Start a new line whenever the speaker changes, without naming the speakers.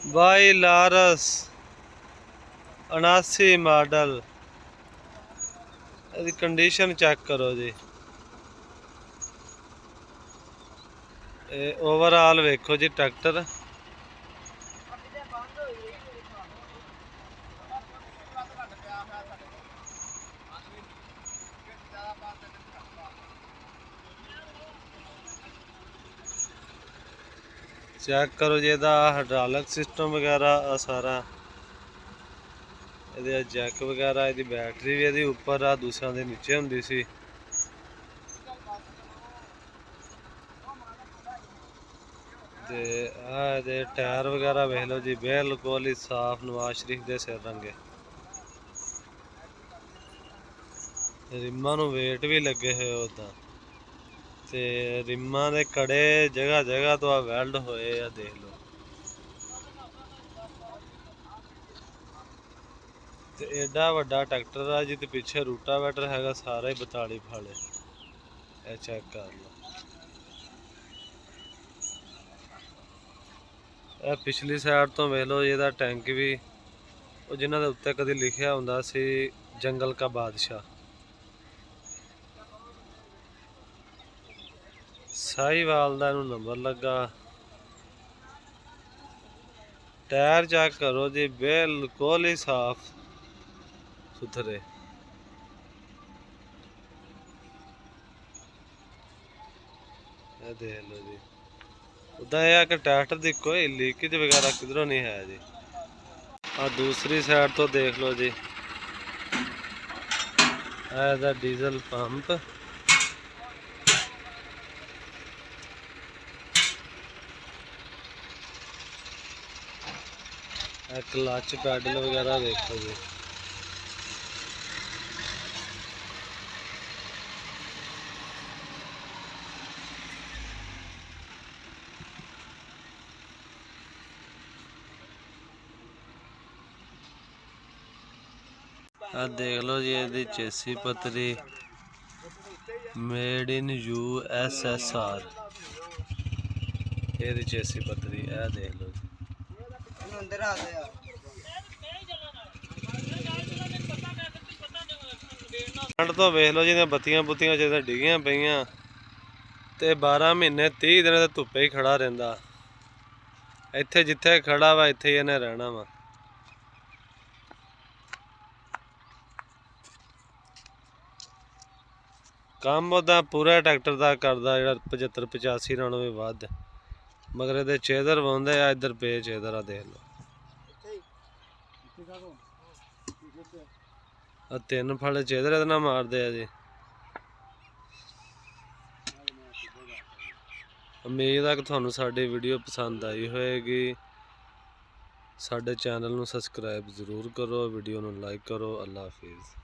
By लारस 79 model. इसकी condition check करो जी। ओवरऑल वेखो जी ट्रैक्टर। चेक करो जी ਇਹਦਾ हाइड्रोलिक सिस्टम वगैरह सारा। ਇਹਦੇ जैक वगैरह, ਇਹਦੀ बैटरी भी ਇਹਦੀ ਉੱਪਰ ਆ, ਦੂਸਰਿਆਂ ਦੇ ਨੀਚੇ ਹੁੰਦੀ ਸੀ। ਤੇ ਆ ਇਹਦੇ ਟਾਇਰ ਵਗੈਰਾ ਵੇਖ ਲਓ ਜੀ, ਬਿਲਕੁਲ ਹੀ ਸਾਫ਼ ਨਵਾਜ਼ ਸ਼ਰੀਫ ਦੇ ਸਿਰ ਰੰਗੇ। ਰਿਮਾਂ ਨੂੰ ਵੇਟ ਵੀ ਲੱਗੇ ਹੋਏ ਉਦਾਂ, ਤੇ ਰਿਮਾਂ ਦੇ ਕੜੇ ਜਗ੍ਹਾ ਜਗ੍ਹਾ ਤੋਂ ਆ ਵੈਲਡ ਹੋਏ ਆ, ਦੇਖ ਲਓ। ਤੇ ਐਡਾ ਵੱਡਾ ਟਰੈਕਟਰ ਆ ਜੀ, ਤੇ ਪਿੱਛੇ ਰੂਟਾਵੈਟਰ ਹੈਗਾ ਸਾਰਾ ਹੀ 42 ਫਾਲੇ। ਇਹ ਚੈੱਕ ਕਰ ਲਓ। ਇਹ ਪਿਛਲੀ ਸਾਈਡ ਤੋਂ ਵੇਖ ਲਓ, ਇਹਦਾ ਟੈਂਕ ਵੀ ਉਹ ਜਿਨ੍ਹਾਂ ਦੇ ਉੱਤੇ ਕਦੇ ਲਿਖਿਆ ਹੁੰਦਾ ਸੀ ਜੰਗਲ ਕਾ ਬਾਦਸ਼ਾਹ। ਸਾਹੀਵਾਲ ਦਾ ਇਹਨੂੰ ਨੰਬਰ ਲੱਗਾ। टायर चेक करो जी, बिल्कुल ही साफ सुथरे। देख लो जी, उदा यह कि ट्रैक्टर की कोई लीकेज वगैरह किधरों नहीं है जी। और दूसरी साइड तो देख लो जी, यह डीजल पंप। क्लच पैडल वगैरह देखो जी। देख लो जी, ये चेसी पतरी मेड इन USSR। ये चेसी पतरी है, देख लो जी। तो वेख लो जी, बत्तियां बुत्तियां जो डिगियां पईयां, ते 12 महीने 30 दिन धुप्पे ही खड़ा रहिंदा। इत्थे जिथे खड़ा वा इत्थे ही इन्हें रहना वा। काम उदा पूरा ट्रैक्टर का करदा जिहड़ा 75 85 नालों भी वध, मगर इहदे चेदर वाउंदे आ, इधर पे चेदर आ, देख लो। 3 फाले चेदर इहदे नाल मारदे आ जी। उम्मीद है कि तुहानू साडी वीडियो पसंद आई होएगी। साडे चैनल नू सबसक्राइब जरूर करो, वीडियो नू लाइक करो। अल्लाह हाफिज़।